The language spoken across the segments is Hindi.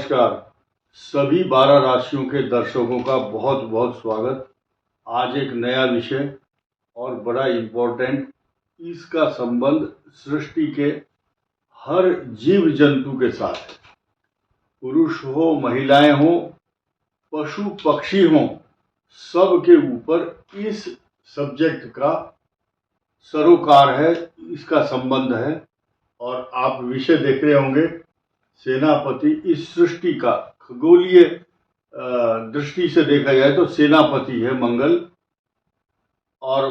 नमस्कार। सभी 12 राशियों के दर्शकों का बहुत बहुत स्वागत। आज एक नया विषय और बड़ा इम्पोर्टेंट, इसका संबंध सृष्टि के हर जीव जंतु के साथ है। पुरुष हो, महिलाएं हो, पशु पक्षी हो, सब के ऊपर इस सब्जेक्ट का सरोकार है, इसका संबंध है। और आप विषय देख रहे होंगे, सेनापति इस सृष्टि का खगोलीय दृष्टि से देखा जाए तो सेनापति है मंगल। और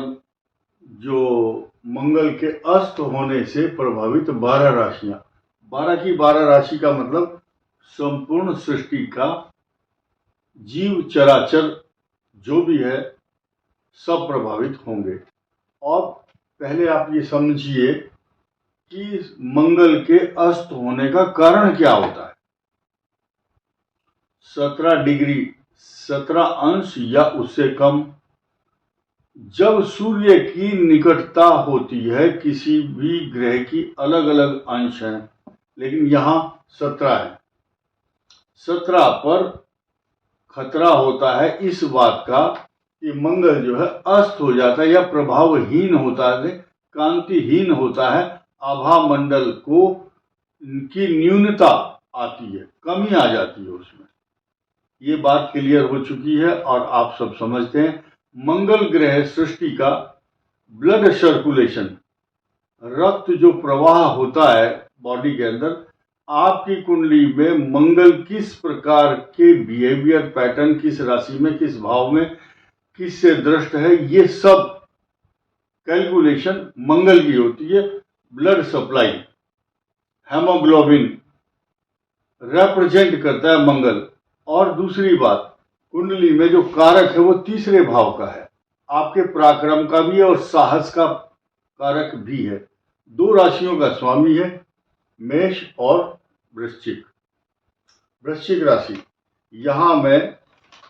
जो मंगल के अस्त होने से प्रभावित 12 राशियां, 12 की 12 राशि का मतलब संपूर्ण सृष्टि का जीव चराचर जो भी है सब प्रभावित होंगे। और पहले आप ये समझिए कि मंगल के अस्त होने का कारण क्या होता है। 17 डिग्री 17 अंश या उससे कम जब सूर्य की निकटता होती है, किसी भी ग्रह की अलग अलग अंश हैं, लेकिन यहां 17 है। 17 पर खतरा होता है इस बात का कि मंगल जो है अस्त हो जाता है या प्रभावहीन होता है, कांतिहीन होता है। आभा मंडल को की न्यूनता आती है, कमी आ जाती है उसमें। ये बात क्लियर हो चुकी है और आप सब समझते हैं। मंगल ग्रह सृष्टि का ब्लड सर्कुलेशन, रक्त जो प्रवाह होता है बॉडी के अंदर, आपकी कुंडली में मंगल किस प्रकार के बिहेवियर पैटर्न, किस राशि में, किस भाव में, किससे दृष्ट है, ये सब कैलकुलेशन मंगल की होती है। ब्लड सप्लाई, हेमोग्लोबिन रिप्रेजेंट करता है मंगल। और दूसरी बात, कुंडली में जो कारक है वो तीसरे भाव का है, आपके पराक्रम का भी है और साहस का कारक भी है। 2 राशियों का स्वामी है, मेष और वृश्चिक। वृश्चिक राशि, यहां मैं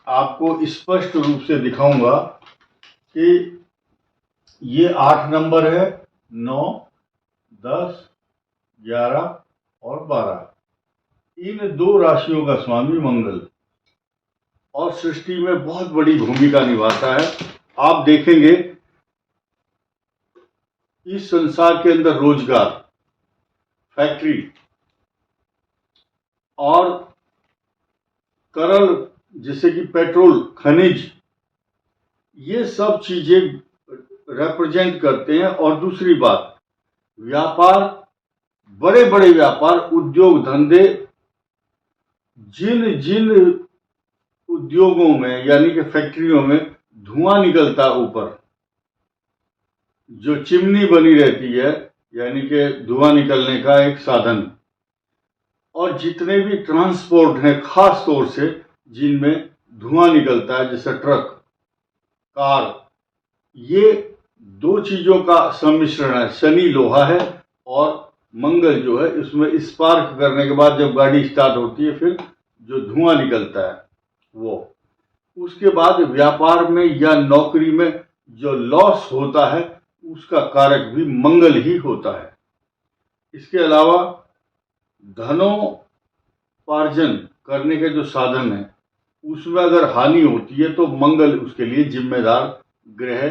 आपको स्पष्ट रूप से दिखाऊंगा कि ये 8 नंबर है, 9, 10, 11 और 12। इन 2 राशियों का स्वामी मंगल और सृष्टि में बहुत बड़ी भूमिका निभाता है। आप देखेंगे इस संसार के अंदर रोजगार, फैक्ट्री और तरल जैसे कि पेट्रोल, खनिज, ये सब चीजें रिप्रेजेंट करते हैं। और दूसरी बात, व्यापार, बड़े बड़े व्यापार, उद्योग धंधे, जिन जिन उद्योगों में यानी कि फैक्ट्रियों में धुआं निकलता ऊपर, जो चिमनी बनी रहती है यानी कि धुआं निकलने का एक साधन, और जितने भी ट्रांसपोर्ट हैं खास तौर से जिनमें धुआं निकलता है जैसे ट्रक, कार, ये 2 चीजों का सम्मिश्रण है। शनि लोहा है और मंगल जो है इसमें स्पार्क करने के बाद जब गाड़ी स्टार्ट होती है फिर जो धुआं निकलता है वो। उसके बाद व्यापार में या नौकरी में जो लॉस होता है उसका कारक भी मंगल ही होता है। इसके अलावा धनोपार्जन करने के जो साधन है उसमें अगर हानि होती है तो मंगल उसके लिए जिम्मेदार ग्रह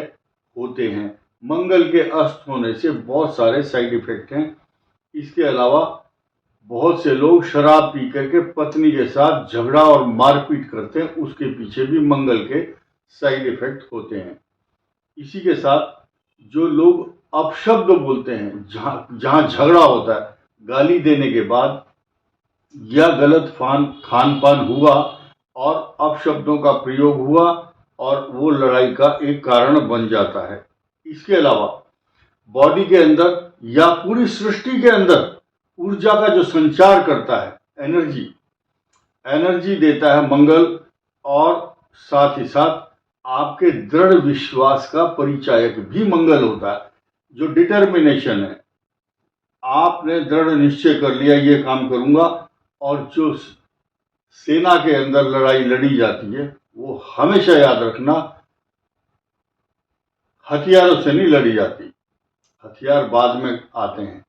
होते हैं। मंगल के अस्त होने से बहुत सारे साइड इफेक्ट हैं। इसके अलावा बहुत से लोग शराब पी करके पत्नी के साथ झगड़ा और मारपीट करते हैं, उसके पीछे भी मंगल के साइड इफेक्ट होते हैं। इसी के साथ जो लोग अपशब्द बोलते हैं, जहां झगड़ा होता है, गाली देने के बाद या गलत खान पान हुआ और अपशब्दों का प्रयोग हुआ और वो लड़ाई का एक कारण बन जाता है। इसके अलावा बॉडी के अंदर या पूरी सृष्टि के अंदर ऊर्जा का जो संचार करता है, एनर्जी देता है मंगल। और साथ ही साथ आपके दृढ़ विश्वास का परिचायक भी मंगल होता है। जो डिटर्मिनेशन है, आपने दृढ़ निश्चय कर लिया ये काम करूंगा, और जो सेना के अंदर लड़ाई लड़ी जाती है वो हमेशा याद रखना हथियारों से नहीं लड़ी जाती, हथियार बाद में आते हैं।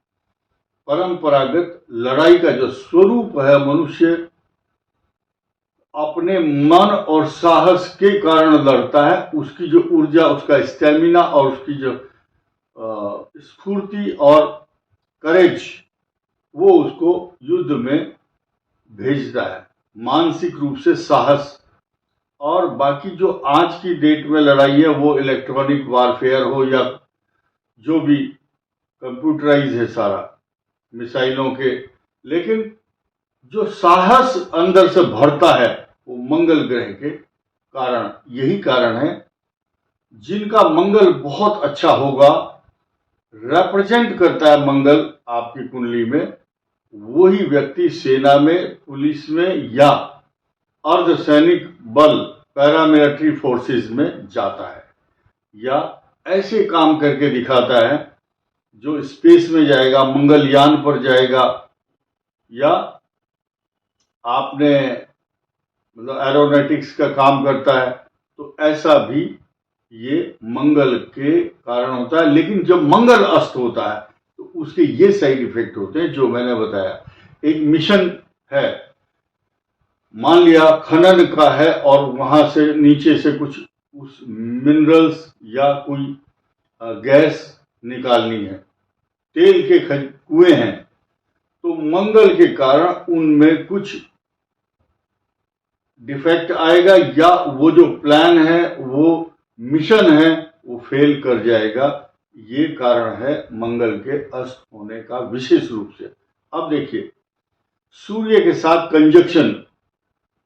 परंपरागत लड़ाई का जो स्वरूप है, मनुष्य अपने मन और साहस के कारण लड़ता है। उसकी जो ऊर्जा, उसका स्टेमिना और उसकी जो स्फूर्ति और करेज, वो उसको युद्ध में भेजता है। मानसिक रूप से साहस। और बाकी जो आज की डेट में लड़ाई है, वो इलेक्ट्रॉनिक वारफेयर हो या जो भी कंप्यूटराइज है सारा, मिसाइलों के, लेकिन जो साहस अंदर से भरता है वो मंगल ग्रह के कारण। यही कारण है जिनका मंगल बहुत अच्छा होगा, रिप्रेजेंट करता है मंगल आपकी कुंडली में, वही व्यक्ति सेना में, पुलिस में या अर्धसैनिक बल, पैरामिलिट्री फोर्सेस में जाता है, या ऐसे काम करके दिखाता है जो स्पेस में जाएगा, मंगलयान पर जाएगा, या आपने मतलब एरोनॉटिक्स का काम करता है, तो ऐसा भी ये मंगल के कारण होता है। लेकिन जब मंगल अस्त होता है तो उसके ये साइड इफेक्ट होते हैं जो मैंने बताया। एक मिशन है, मान लिया खनन का है, और वहां से नीचे से कुछ उस मिनरल्स या कोई गैस निकालनी है, तेल के कुएं हैं, तो मंगल के कारण उनमें कुछ डिफेक्ट आएगा, या वो जो प्लान है, वो मिशन है, वो फेल कर जाएगा। ये कारण है मंगल के अस्त होने का विशेष रूप से। अब देखिए, सूर्य के साथ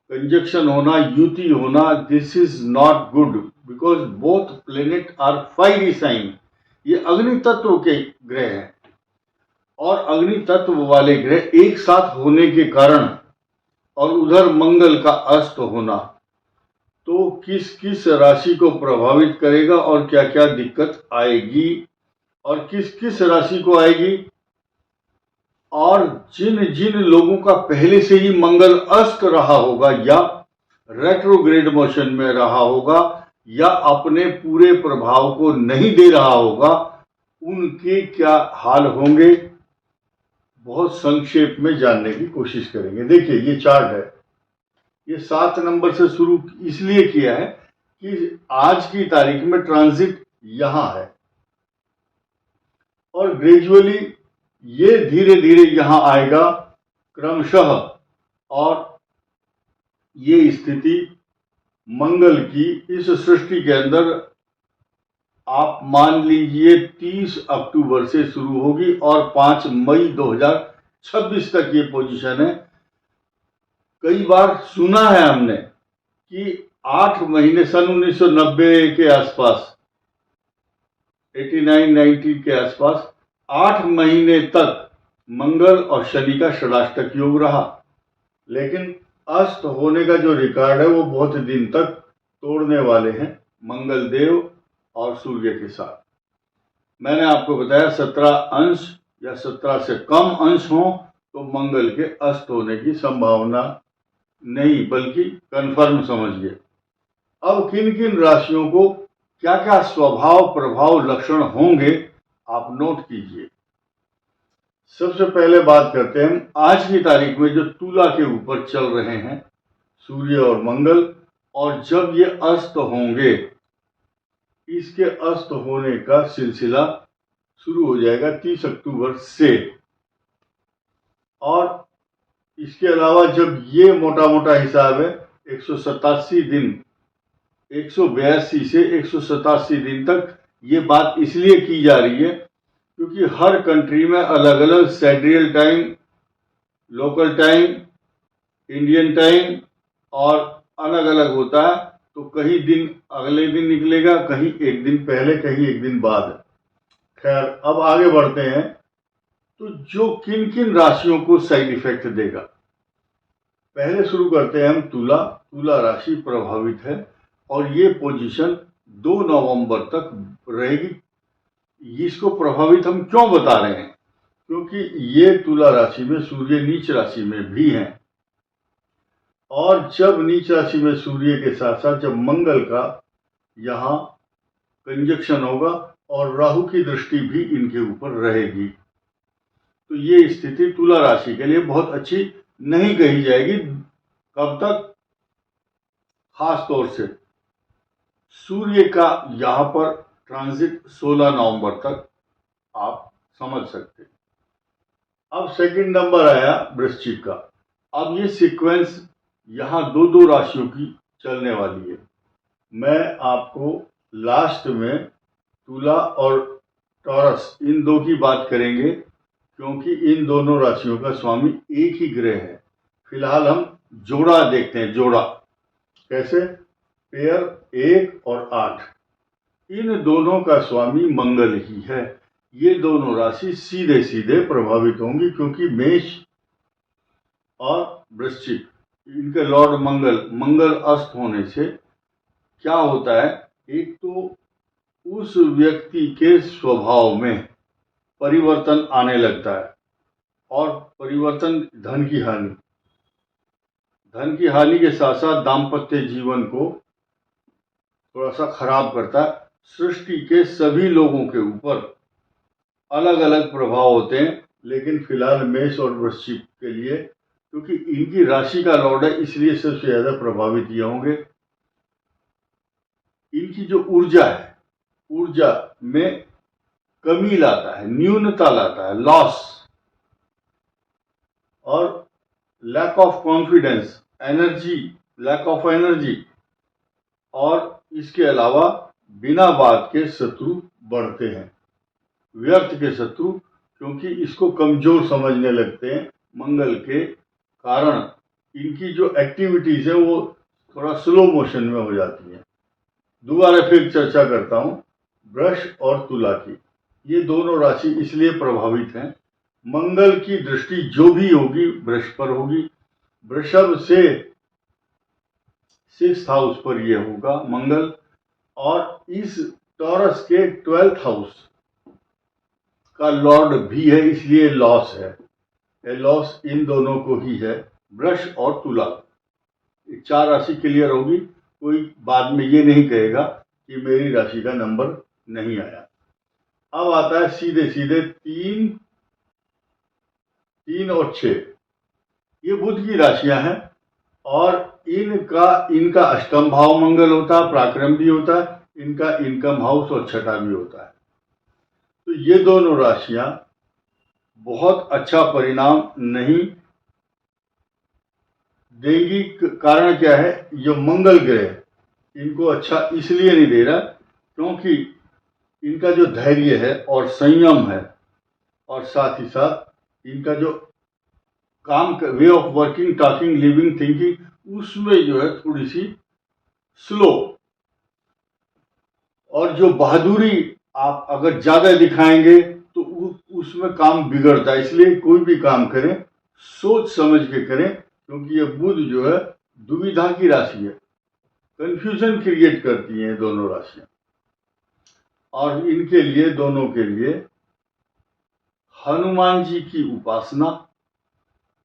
कंजक्शन होना, युति होना, this is not good, because both planet are fiery sign. ये अग्नि तत्व के ग्रह हैं, और अग्नि तत्व वाले ग्रह एक साथ होने के कारण, और उधर मंगल का अस्त होना, तो किस किस राशि को प्रभावित करेगा और क्या क्या दिक्कत आएगी, और किस किस राशि को आएगी, और जिन जिन लोगों का पहले से ही मंगल अस्त रहा होगा, या रेट्रोग्रेड मोशन में रहा होगा, या अपने पूरे प्रभाव को नहीं दे रहा होगा, उनके क्या हाल होंगे, बहुत संक्षेप में जानने की कोशिश करेंगे। देखिए, ये चार्ट है, ये 7 नंबर से शुरू इसलिए किया है कि आज की तारीख में ट्रांजिट यहां है, और ग्रेजुअली ये धीरे धीरे यहां आएगा क्रमशः, और ये स्थिति मंगल की इस सृष्टि के अंदर आप मान लीजिए 30 अक्टूबर से शुरू होगी, और 5 मई 2026 तक ये पोजीशन है। कई बार सुना है हमने कि 8 महीने, सन 1990 के आसपास, 89-90 के आसपास 8 महीने तक मंगल और शनि का षडाष्टक योग रहा, लेकिन अस्त होने का जो रिकॉर्ड है वो बहुत दिन तक तोड़ने वाले हैं मंगल देव और सूर्य के साथ। मैंने आपको बताया 17 अंश या 17 से कम अंश हो तो मंगल के अस्त होने की संभावना नहीं, बल्कि कंफर्म समझिए। अब किन किन राशियों को क्या क्या स्वभाव प्रभाव लक्षण होंगे, आप नोट कीजिए। सबसे पहले बात करते हैं हम आज की तारीख में जो तुला के ऊपर चल रहे हैं सूर्य और मंगल, और जब ये अस्त होंगे, इसके अस्त होने का सिलसिला शुरू हो जाएगा 30 अक्टूबर से। और इसके अलावा जब ये मोटा मोटा हिसाब है 187 दिन, 182 से 187 दिन तक, ये बात इसलिए की जा रही है क्योंकि हर कंट्री में अलग अलग sidereal time, local time, Indian time और अलग अलग होता है। तो कहीं दिन अगले दिन निकलेगा, कहीं एक दिन पहले, कहीं एक दिन बाद। खैर, अब आगे बढ़ते हैं। तो जो किन किन राशियों को साइड इफेक्ट देगा, पहले शुरू करते हैं हम तुला। तुला राशि प्रभावित है, और ये पोजीशन 2 नवंबर तक रहेगी। इसको प्रभावित हम क्यों बता रहे हैं? क्योंकि ये तुला राशि में सूर्य नीच राशि में भी है, और जब नीच राशि में सूर्य के साथ साथ जब मंगल का यहाँ कंजक्शन होगा और राहु की दृष्टि भी इनके ऊपर रहेगी, तो ये स्थिति तुला राशि के लिए बहुत अच्छी नहीं कही जाएगी। कब तक? खास तौर से सूर्य का यहाँ पर ट्रांजिट 16 नवंबर तक आप समझ सकते हैं। अब सेकंड नंबर आया वृश्चिक का। अब ये सीक्वेंस यहाँ दो दो राशियों की चलने वाली है। मैं आपको लास्ट में तुला और टॉरस इन दो की बात करेंगे, क्योंकि इन दोनों राशियों का स्वामी एक ही ग्रह है। फिलहाल हम जोड़ा देखते हैं। जोड़ा कैसे? पेयर 1 और 8, इन दोनों का स्वामी मंगल ही है। ये दोनों राशि सीधे सीधे प्रभावित होंगी, क्योंकि मेष और वृश्चिक इनके लॉर्ड मंगल अस्त होने से क्या होता है, एक तो उस व्यक्ति के स्वभाव में परिवर्तन आने लगता है, और परिवर्तन धन की हानि के साथ साथ दाम्पत्य जीवन को थोड़ा सा खराब करता है। सृष्टि के सभी लोगों के ऊपर अलग अलग प्रभाव होते हैं, लेकिन फिलहाल मेष और वृश्चिक के लिए, क्योंकि इनकी राशि का लॉर्ड है, इसलिए सबसे ज्यादा प्रभावित ये होंगे। इनकी जो ऊर्जा है, ऊर्जा में कमी लाता है, न्यूनता लाता है, लॉस और lack of confidence, energy, lack of energy, और इसके अलावा बिना बात के शत्रु बढ़ते हैं, व्यर्थ के शत्रु, क्योंकि इसको कमजोर समझने लगते हैं। मंगल के कारण इनकी जो एक्टिविटीज है वो थोड़ा स्लो मोशन में हो जाती है। दोबारा फिर चर्चा करता हूं वृष और तुला की। ये दोनों राशि इसलिए प्रभावित हैं, मंगल की दृष्टि जो भी होगी वृष पर होगी। वृषभ से 6th हाउस पर यह होगा मंगल, और इस टॉरस के 12th हाउस का लॉर्ड भी है, इसलिए लॉस है। ये लॉस इन दोनों को ही है, वृष और तुला। 4 राशि क्लियर होगी, कोई बाद में ये नहीं कहेगा कि मेरी राशि का नंबर नहीं आया। अब आता है सीधे सीधे 3 और 6, ये बुध की राशियां हैं, और इनका अष्टम भाव मंगल होता है, पराक्रम भी होता है, इनका इनकम हाउस और छठा भी होता है। तो ये दोनों राशियां बहुत अच्छा परिणाम नहीं देंगी। कारण क्या है, जो मंगल ग्रह इनको अच्छा इसलिए नहीं दे रहा क्योंकि इनका जो धैर्य है और संयम है, और साथ ही साथ इनका जो काम way of working, talking, living, thinking, उसमें जो है थोड़ी सी स्लो, और जो बहादुरी आप अगर ज्यादा दिखाएंगे तो उसमें काम बिगड़ता है। इसलिए कोई भी काम करें सोच समझ के करें, क्योंकि ये बुध जो है दुविधा की राशि है, कंफ्यूजन क्रिएट करती है दोनों राशियां। और इनके लिए, दोनों के लिए हनुमान जी की उपासना,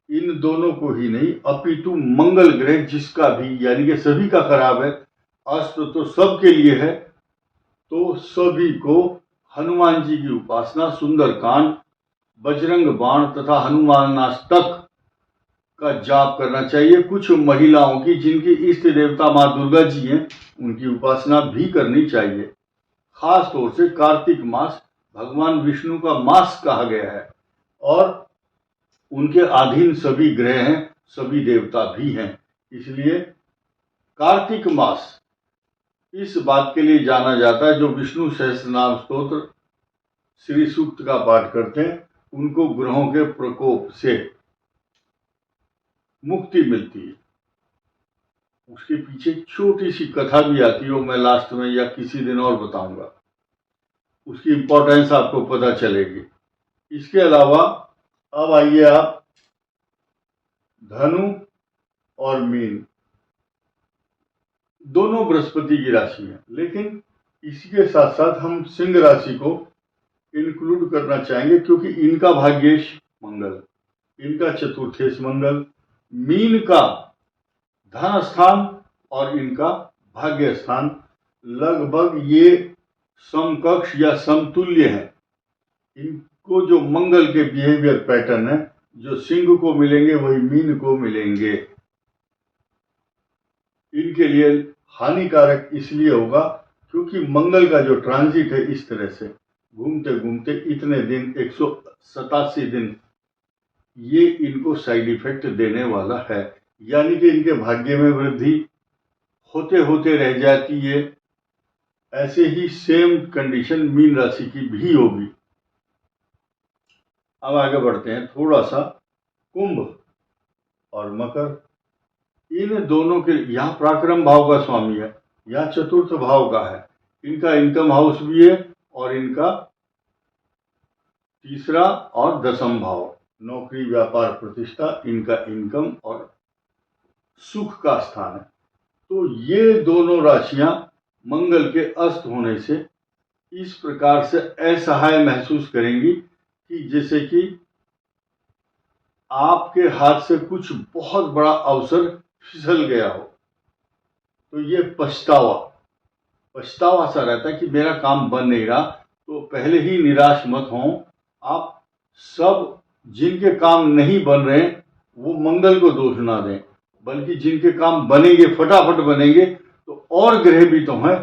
इन दोनों को ही नहीं अपितु मंगल ग्रह जिसका भी, यानी कि सभी का खराब है, अस्त तो सबके लिए है, तो सभी को हनुमान जी की उपासना, सुंदरकांड, बजरंग बाण तथा हनुमानाष्टक का जाप करना चाहिए। कुछ महिलाओं की जिनकी इष्ट देवता मां दुर्गा जी हैं, उनकी उपासना भी करनी चाहिए। खास तौर से कार्तिक मास भगवान विष्णु का मास कहा गया है, और उनके अधीन सभी ग्रह हैं, सभी देवता भी हैं। इसलिए कार्तिक मास इस बात के लिए जाना जाता है, जो विष्णु सहस्त्रनाम स्तोत्र श्री सूक्त का पाठ करते हैं, उनको ग्रहों के प्रकोप से मुक्ति मिलती है। उसके पीछे छोटी सी कथा भी आती है, वो मैं लास्ट में या किसी दिन और बताऊंगा, उसकी इंपॉर्टेंस आपको पता चलेगी। इसके अलावा अब आइए आप धनु और मीन, दोनों बृहस्पति की राशि है, लेकिन इसके साथ साथ हम सिंह राशि को इंक्लूड करना चाहेंगे, क्योंकि इनका भाग्येश मंगल, इनका चतुर्थेश मंगल, मीन का धन स्थान और इनका भाग्य स्थान लगभग ये समकक्ष या समतुल्य है। इनको जो मंगल के बिहेवियर पैटर्न है, जो सिंह को मिलेंगे वही मीन को मिलेंगे। इनके लिए हानिकारक इसलिए होगा क्योंकि मंगल का जो ट्रांजिट है इस तरह से घूमते घूमते इतने दिन 187 दिन ये इनको साइड इफेक्ट देने वाला है, यानी कि इनके भाग्य में वृद्धि होते होते रह जाती है। ऐसे ही सेम कंडीशन मीन राशि की भी होगी। अब आगे बढ़ते हैं थोड़ा सा। कुंभ और मकर, इन दोनों के यहाँ पराक्रम भाव का स्वामी है, यहाँ चतुर्थ भाव का है। इनका इनकम हाउस भी है और इनका तीसरा और दसम भाव, नौकरी व्यापार प्रतिष्ठा, इनका इनकम और सुख का स्थान है। तो ये दोनों राशियां मंगल के अस्त होने से इस प्रकार से असहाय महसूस करेंगी कि जैसे कि आपके हाथ से कुछ बहुत बड़ा अवसर फिसल गया हो। तो ये पछतावा सा रहता है कि मेरा काम बन नहीं रहा। तो पहले ही निराश मत हों आप। सब जिनके काम नहीं बन रहे वो मंगल को दोष ना दें, बल्कि जिनके काम बनेंगे, फटाफट बनेंगे, तो और ग्रह भी तो हैं,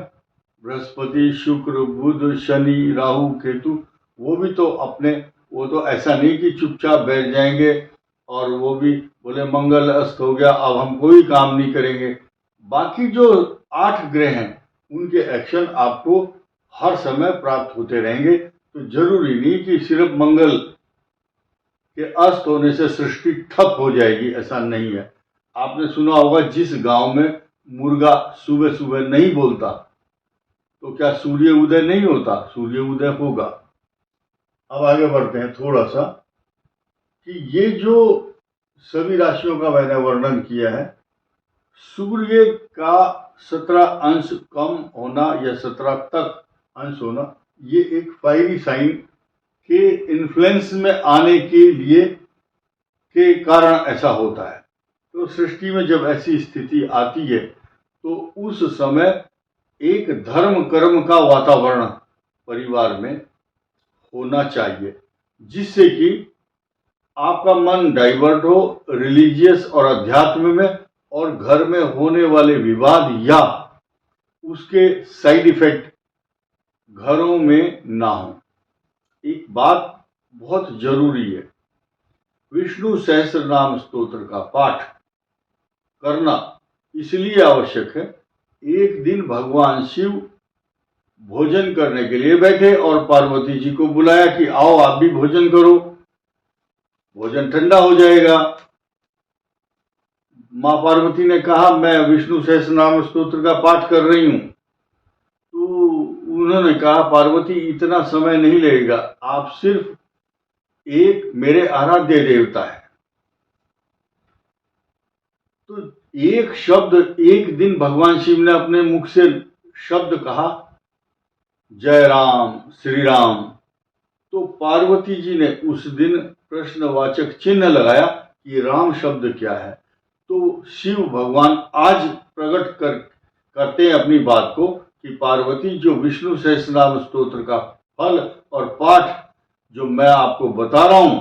बृहस्पति, शुक्र, बुध, शनि, राहु, केतु, वो भी तो अपने, वो तो ऐसा नहीं कि चुपचाप बैठ जाएंगे और वो भी बोले मंगल अस्त हो गया अब हम कोई काम नहीं करेंगे। बाकी जो 8 ग्रह हैं उनके एक्शन आपको हर समय प्राप्त होते रहेंगे। तो जरूरी नहीं कि सिर्फ मंगल के अस्त होने से सृष्टि ठप हो जाएगी, ऐसा नहीं है। आपने सुना होगा जिस गांव में मुर्गा सुबह सुबह नहीं बोलता तो क्या सूर्य उदय नहीं होता? सूर्य उदय होगा। अब आगे बढ़ते हैं थोड़ा सा कि ये जो सभी राशियों का मैंने वर्णन किया है, सूर्य का 17 अंश कम होना या 17 तक अंश होना, ये एक फायरी साइन के इन्फ्लुएंस में आने के लिए के कारण ऐसा होता है। तो सृष्टि में जब ऐसी स्थिति आती है तो उस समय एक धर्म कर्म का वातावरण परिवार में होना चाहिए, जिससे कि आपका मन डाइवर्ट हो रिलीजियस और अध्यात्म में, और घर में होने वाले विवाद या उसके साइड इफेक्ट घरों में ना हो। एक बात बहुत जरूरी है, विष्णु सहस्त्र नाम स्तोत्र का पाठ करना इसलिए आवश्यक है। एक दिन भगवान शिव भोजन करने के लिए बैठे और पार्वती जी को बुलाया कि आओ आप भी भोजन करो, भोजन ठंडा हो जाएगा। माँ पार्वती ने कहा मैं विष्णु सहस्त्र नाम स्तोत्र का पाठ कर रही हूं। तो उन्होंने कहा पार्वती इतना समय नहीं लगेगा, आप सिर्फ एक मेरे आराध्य देवता है तो एक शब्द, एक दिन भगवान शिव ने अपने मुख से शब्द कहा जय राम श्री राम, तो पार्वती जी ने उस दिन प्रश्नवाचक चिन्ह लगाया कि राम शब्द क्या है। तो शिव भगवान आज प्रकट करते हैं अपनी बात को कि पार्वती जो विष्णु सहस्त्रनाम स्तोत्र का फल और पाठ जो मैं आपको बता रहा हूं,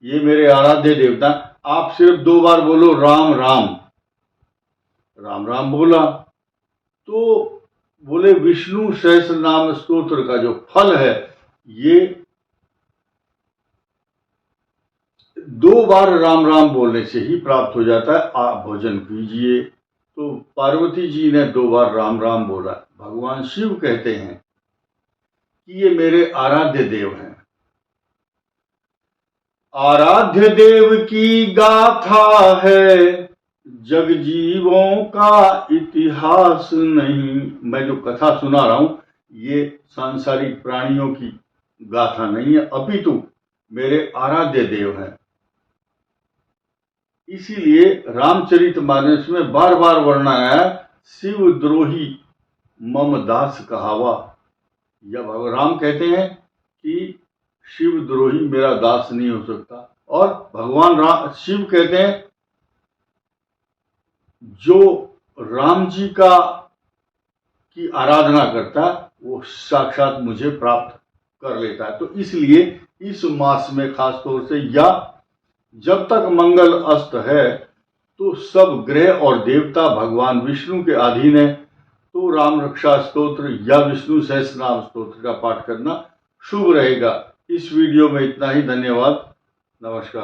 ये मेरे आराध्य देवता, आप सिर्फ 2 बार बोलो राम राम। राम राम बोला तो बोले विष्णु सहस्त्र नाम स्तोत्र का जो फल है ये 2 बार राम राम बोलने से ही प्राप्त हो जाता है, आप भोजन कीजिए। तो पार्वती जी ने 2 बार राम राम बोला। भगवान शिव कहते हैं कि ये मेरे आराध्य देव हैं। आराध्य देव की गाथा है, जगजीवों का इतिहास नहीं। मैं जो कथा सुना रहा हूं ये सांसारिक प्राणियों की गाथा नहीं है, अपितु मेरे आराध्य देव हैं। इसीलिए रामचरितमानस में बार बार वर्णन आया शिव द्रोही मम दास कहावा। या भगवान राम कहते हैं कि शिव द्रोही मेरा दास नहीं हो सकता, और भगवान शिव कहते हैं जो राम जी की आराधना करता है वो साक्षात मुझे प्राप्त कर लेता है। तो इसलिए इस मास में खास तौर से या जब तक मंगल अस्त है तो सब ग्रह और देवता भगवान विष्णु के अधीन है, तो राम रक्षा स्तोत्र या विष्णु सहस्त्रनाम स्तोत्र का पाठ करना शुभ रहेगा। इस वीडियो में इतना ही। धन्यवाद। नमस्कार।